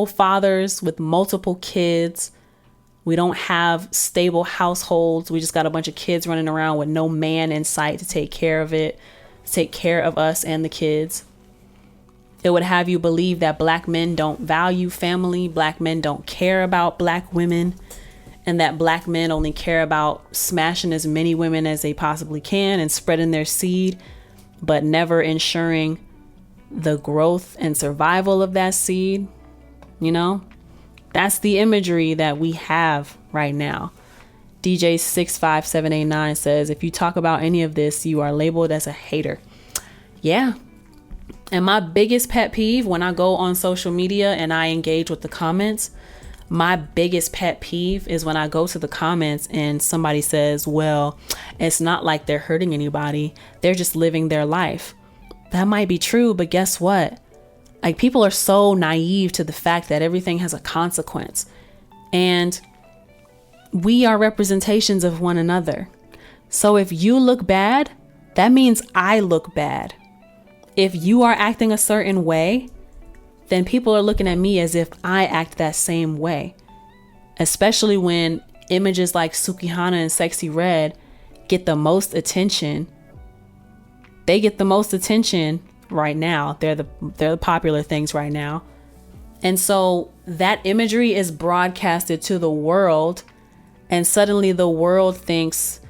fathers with multiple kids. We don't have stable households. We just got a bunch of kids running around with no man in sight to take care of it, take care of us and the kids. It would have you believe that Black men don't value family, Black men don't care about Black women, and that Black men only care about smashing as many women as they possibly can and spreading their seed, but never ensuring the growth and survival of that seed. You know, that's the imagery that we have right now. DJ 65789 says, if you talk about any of this, you are labeled as a hater. Yeah, And my biggest pet peeve when I go on social media and I engage with the comments, my biggest pet peeve is when I go to the comments and somebody says, well, it's not like they're hurting anybody. They're just living their life. That might be true, but guess what? Like, people are so naive to the fact that everything has a consequence. And we are representations of one another. So if you look bad, that means I look bad. If you are acting a certain way, then people are looking at me as if I act that same way. Especially when images like Sukihana and Sexy Red get the most attention. They get the most attention right now. They're the popular things right now. And so that imagery is broadcasted to the world, and suddenly the world thinks,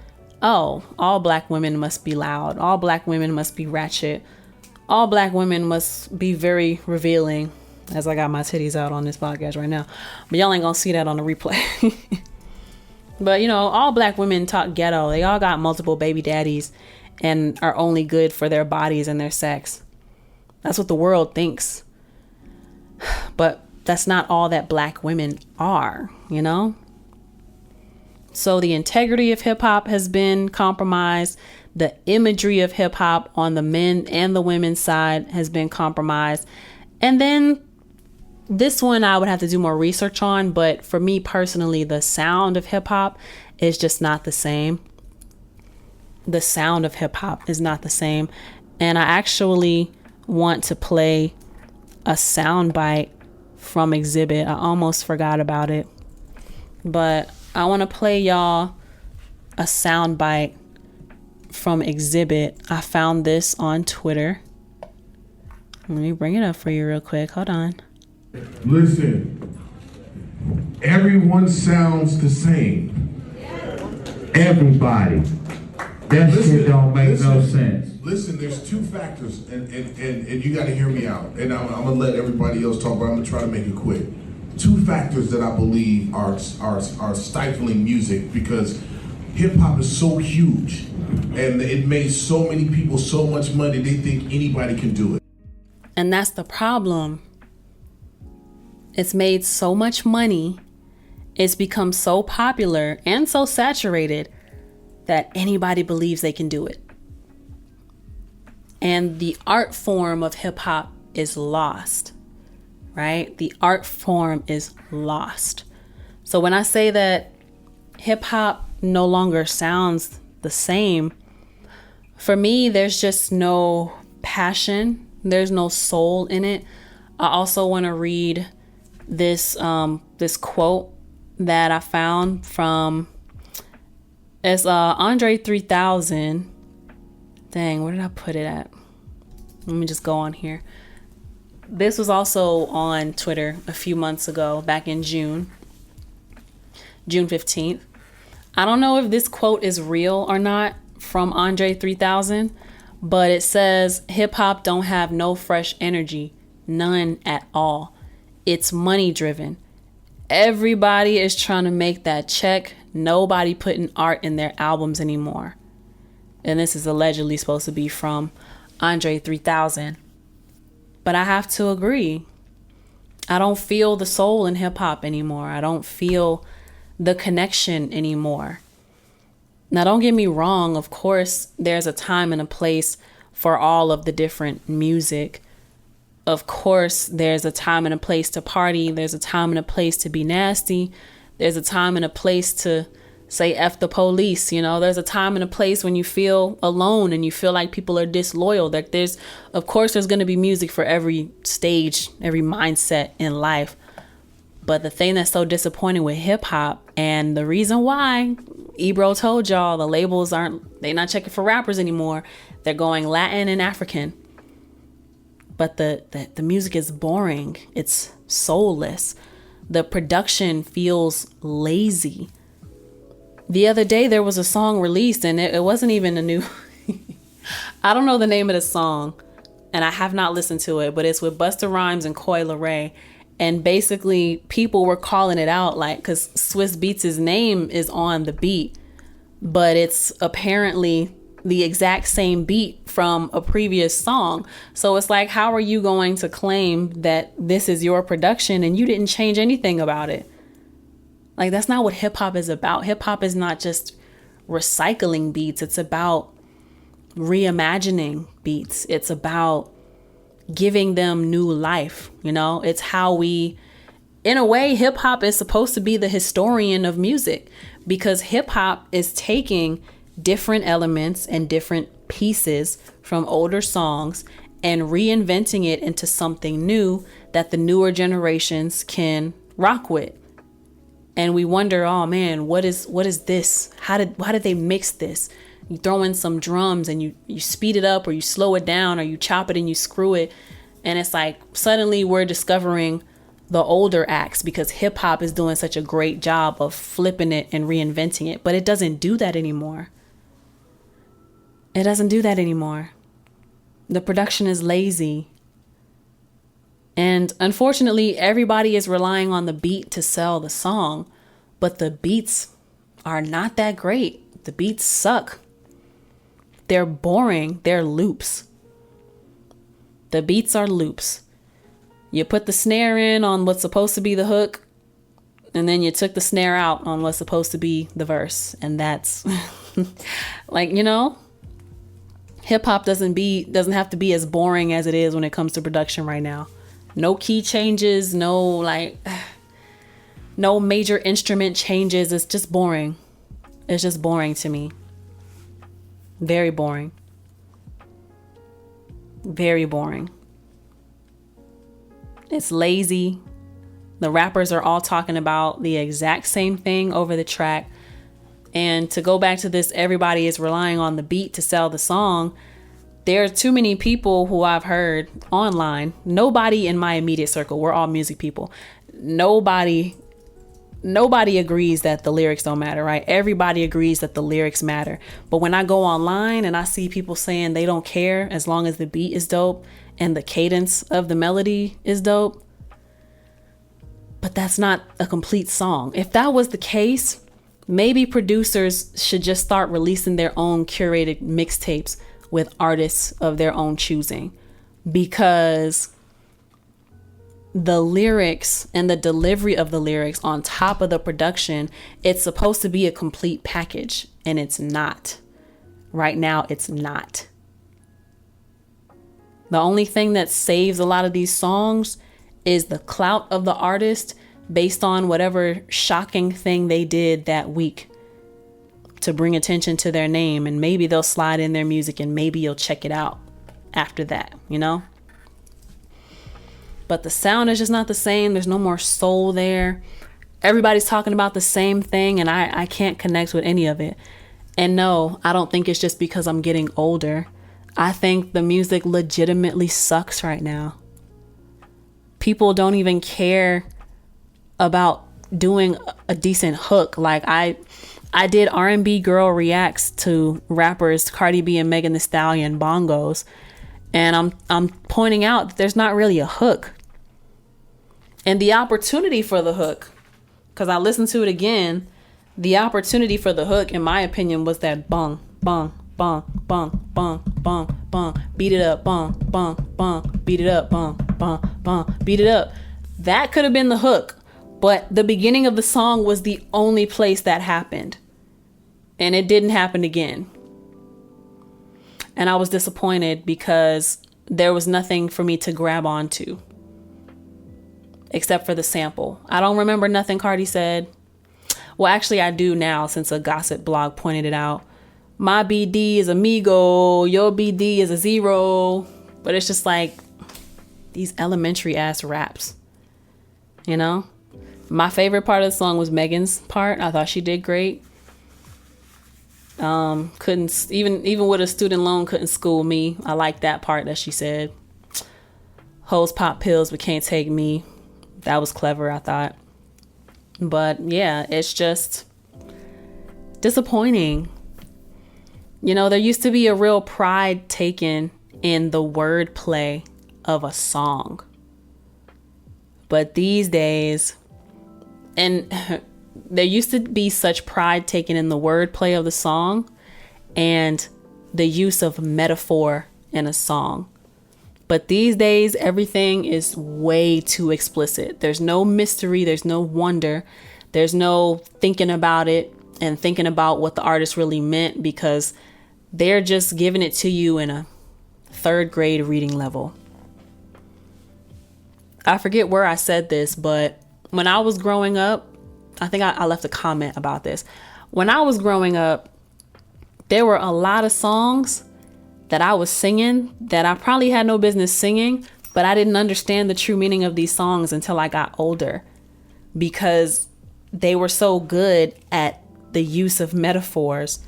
oh, all black women must be loud. All black women must be ratchet. All black women must be very revealing, as I got my titties out on this podcast right now. But y'all ain't gonna see that on the replay. But, you know, all black women talk ghetto. They all got multiple baby daddies and are only good for their bodies and their sex. That's what the world thinks. But that's not all that black women are, you know? So the integrity of hip hop has been compromised. The imagery of hip hop on the men and the women's side has been compromised. And then this one I would have to do more research on. But for me personally, the sound of hip hop is just not the same. The sound of hip hop is not the same. And I actually want to play a sound bite from Exhibit. I almost forgot about it. But I want to play y'all a sound bite from Exhibit. I found this on Twitter. Let me bring it up for you real quick. Hold on. Listen, everyone sounds the same. Everybody. That shit don't make no sense. Listen, there's two factors, and you got to hear me out. And I'm gonna let everybody else talk, but I'm gonna try to make it quick. Two factors that I believe are stifling music, because hip hop is so huge, and it made so many people so much money they think anybody can do it. And that's the problem. It's made so much money. It's become so popular and so saturated that anybody believes they can do it. And the art form of hip hop is lost, right? The art form is lost. So when I say that hip hop no longer sounds the same, for me, there's just no passion. There's no soul in it. I also want to read this quote that I found from, it's Andre 3000. Dang, where did I put it at? Let me just go on here. This was also on Twitter a few months ago, back in June 15th. I don't know if this quote is real or not from Andre 3000, but it says, hip hop don't have no fresh energy, none at all. It's money driven. Everybody is trying to make that check. Nobody putting art in their albums anymore. And this is allegedly supposed to be from Andre 3000. But I have to agree. I don't feel the soul in hip hop anymore. I don't feel the connection anymore. Now, don't get me wrong. Of course, there's a time and a place for all of the different music. Of course, there's a time and a place to party. There's a time and a place to be nasty. There's a time and a place to say F the police. You know, there's a time and a place when you feel alone and you feel like people are disloyal. That there's going to be music for every stage, every mindset in life. But the thing that's so disappointing with hip hop, and the reason why Ebro told y'all the labels they're not checking for rappers anymore. They're going Latin and African. But the music is boring. It's soulless. The production feels lazy. The other day there was a song released, and it wasn't even a new I don't know the name of the song, and I have not listened to it, but it's with Busta Rhymes and Coi Leray. And basically people were calling it out, like, because Swiss Beats' name is on the beat, but it's apparently the exact same beat from a previous song. So it's like, how are you going to claim that this is your production and you didn't change anything about it? Like, that's not what hip hop is about. Hip hop is not just recycling beats. It's about reimagining beats. It's about giving them new life. You know, it's how we, in a way, hip hop is supposed to be the historian of music, because hip hop is taking different elements and different pieces from older songs and reinventing it into something new that the newer generations can rock with. And we wonder, oh man, what is this? How did they mix this? You throw in some drums and you speed it up, or you slow it down, or you chop it and you screw it. And it's like suddenly we're discovering the older acts because hip hop is doing such a great job of flipping it and reinventing it. But it doesn't do that anymore. It doesn't do that anymore. The production is lazy. And unfortunately, everybody is relying on the beat to sell the song, but the beats are not that great. The beats suck. They're boring. They're loops. The beats are loops. You put the snare in on what's supposed to be the hook, and then you took the snare out on what's supposed to be the verse. And that's like, you know, hip hop doesn't have to be as boring as it is when it comes to production right now. No key changes, no major instrument changes. It's just boring. It's just boring to me. Very boring. Very boring. It's lazy. The rappers are all talking about the exact same thing over the track. And to go back to this, everybody is relying on the beat to sell the song. There are too many people who I've heard online. Nobody in my immediate circle, we're all music people. Nobody agrees that the lyrics don't matter, right? Everybody agrees that the lyrics matter. But when I go online and I see people saying they don't care as long as the beat is dope and the cadence of the melody is dope, but that's not a complete song. If that was the case, maybe producers should just start releasing their own curated mixtapes with artists of their own choosing, because the lyrics and the delivery of the lyrics on top of the production, it's supposed to be a complete package, and it's not. Right now, it's not. The only thing that saves a lot of these songs is the clout of the artist based on whatever shocking thing they did that week to bring attention to their name. And maybe they'll slide in their music and maybe you'll check it out after that, you know? But the sound is just not the same. There's no more soul there. Everybody's talking about the same thing, and I can't connect with any of it. And no, I don't think it's just because I'm getting older. I think the music legitimately sucks right now. People don't even care about doing a decent hook. Like I did R&B Girl Reacts to rappers Cardi B and Megan Thee Stallion bongos, and I'm pointing out that there's not really a hook. And the opportunity for the hook, because I listened to it again, the opportunity for the hook, in my opinion, was that bong, bong, bong, bong, bong, bong, bong, beat it up, bong, bong, bong, beat it up, bong, bong, bong, beat it up. That could have been the hook, but the beginning of the song was the only place that happened. And it didn't happen again. And I was disappointed because there was nothing for me to grab onto except for the sample. I don't remember nothing Cardi said. Well, actually, I do now, since a gossip blog pointed it out. My BD is amigo, your BD is a zero. But it's just like these elementary ass raps, you know? My favorite part of the song was Megan's part. I thought she did great. Couldn't even with a student loan, couldn't school me. I like that part that she said. Hoes pop pills but can't take me. That was clever, I thought. But yeah, it's just disappointing. You know, there used to be a real pride taken in the wordplay of a song. But these days, and there used to be such pride taken in the wordplay of the song, and the use of metaphor in a song. But these days, everything is way too explicit. There's no mystery. There's no wonder. There's no thinking about it and thinking about what the artist really meant, because they're just giving it to you in a third grade reading level. I forget where I said this, but when I was growing up, I think I left a comment about this. When I was growing up, there were a lot of songs that I was singing that I probably had no business singing, but I didn't understand the true meaning of these songs until I got older, because they were so good at the use of metaphors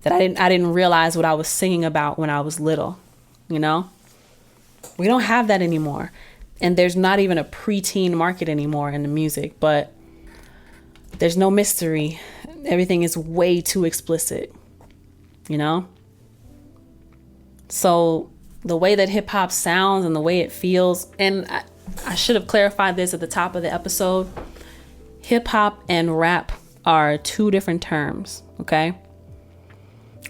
that I didn't realize what I was singing about when I was little. You know, we don't have that anymore. And there's not even a preteen market anymore in the music, but there's no mystery. Everything is way too explicit, you know? So the way that hip hop sounds and the way it feels, and I should have clarified this at the top of the episode. Hip hop and rap are two different terms, okay?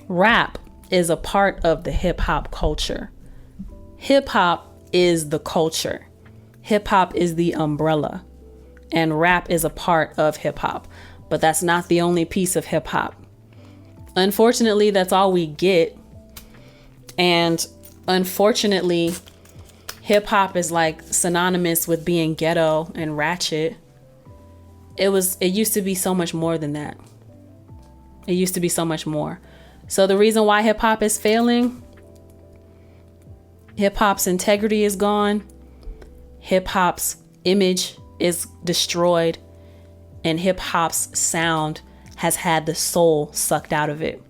Rap is a part of the hip hop culture. Hip hop is the culture. Hip hop is the umbrella, and rap is a part of hip hop, but that's not the only piece of hip hop. Unfortunately, that's all we get. And unfortunately, hip hop is like synonymous with being ghetto and ratchet. It used to be so much more than that. It used to be so much more. So the reason why hip hop is failing, hip hop's integrity is gone. Hip hop's image is destroyed, and hip hop's sound has had the soul sucked out of it.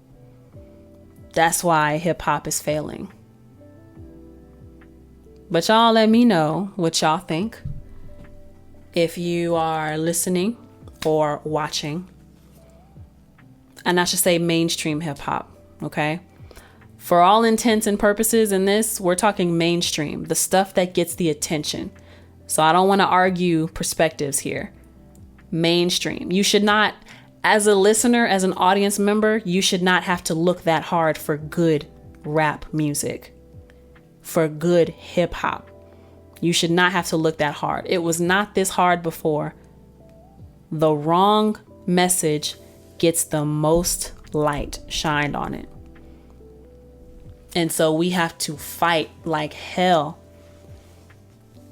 That's why hip hop is failing. But y'all let me know what y'all think. If you are listening or watching, and I should say mainstream hip hop, okay? For all intents and purposes in this, we're talking mainstream, the stuff that gets the attention. So I don't want to argue perspectives here. Mainstream. You should not, as a listener, as an audience member, you should not have to look that hard for good rap music, for good hip hop. You should not have to look that hard. It was not this hard before. The wrong message gets the most light shined on it. And so we have to fight like hell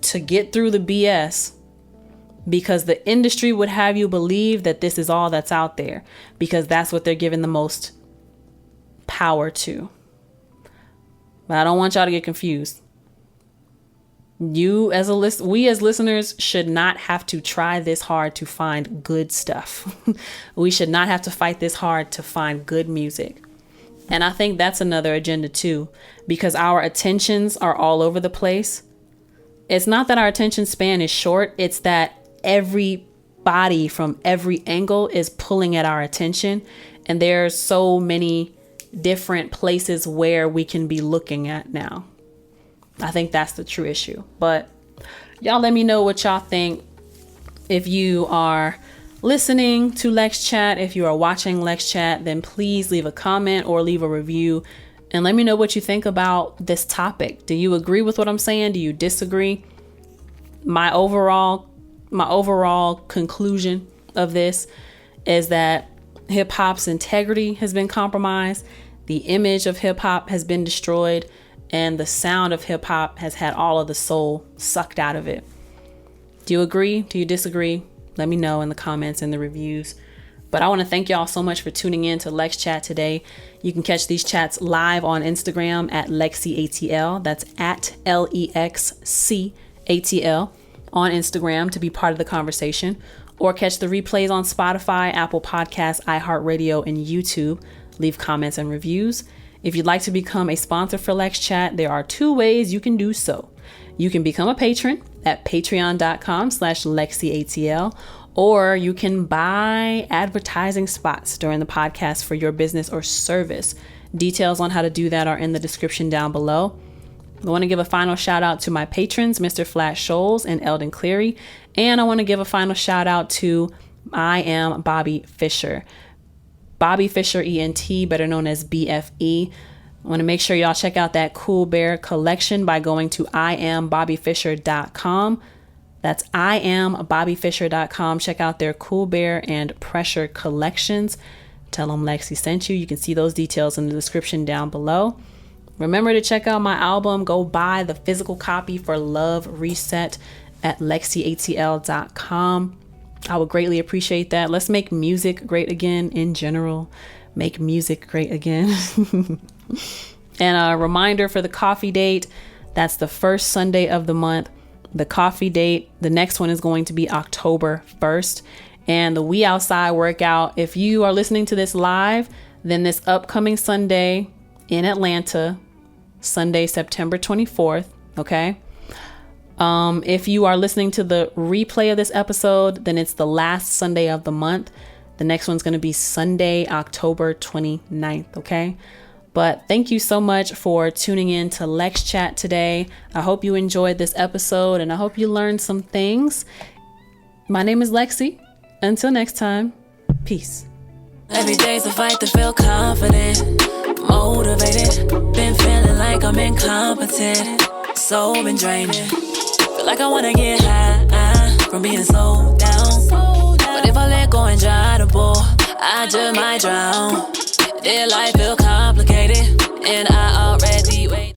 to get through the BS, because the industry would have you believe that this is all that's out there, because that's what they're giving the most power to. But I don't want y'all to get confused. We as listeners should not have to try this hard to find good stuff. We should not have to fight this hard to find good music. And I think that's another agenda too, because our attentions are all over the place. It's not that our attention span is short. It's that everybody from every angle is pulling at our attention. And there's so many different places where we can be looking at now. I think that's the true issue. But y'all let me know what y'all think. If you are listening to LexChat, if you are watching LexChat, then please leave a comment or leave a review and let me know what you think about this topic. Do you agree with what I'm saying? Do you disagree? My overall conclusion of this is that hip hop's integrity has been compromised. The image of hip hop has been destroyed, and the sound of hip hop has had all of the soul sucked out of it. Do you agree? Do you disagree? Let me know in the comments and the reviews. But I want to thank y'all so much for tuning in to LexChat today. You can catch these chats live on Instagram at LexCATL. That's at LEXCATL on Instagram to be part of the conversation. Or catch the replays on Spotify, Apple Podcasts, iHeartRadio, and YouTube. Leave comments and reviews. If you'd like to become a sponsor for LexChat, there are 2 ways you can do so. You can become a patron at patreon.com/LexCATL, or you can buy advertising spots during the podcast for your business or service. Details on how to do that are in the description down below. I want to give a final shout out to my patrons, Mr. Flash Scholes and Eldon Cleary. And I want to give a final shout out to I am Bobby Fisher. Bobby Fisher ENT, better known as BFE. I want to make sure y'all check out that Cool Bear collection by going to IamBobbyFisher.com. That's IamBobbyFisher.com. Check out their Cool Bear and Pressure collections. Tell them Lexi sent you. You can see those details in the description down below. Remember to check out my album. Go buy the physical copy for Love Reset at LexCATL.com. I would greatly appreciate that. Let's make music great again in general. Make music great again. And a reminder for the coffee date. That's the first Sunday of the month. The coffee date, the next one is going to be October 1st. And the We Outside workout, if you are listening to this live, then this upcoming Sunday in Atlanta, Sunday, September 24th, okay? If you are listening to the replay of this episode, then it's the last Sunday of the month. The next one's going to be Sunday, October 29th, okay? But thank you so much for tuning in to LexChat today. I hope you enjoyed this episode and I hope you learned some things. My name is Lexi. Until next time, peace. Every day's a fight to feel confident, motivated. Been feeling like I'm incompetent, so been draining. Feel like I wanna get high from being so down. But if I let go and try to pull, I just might drown. Did life feel complicated? And I already wait.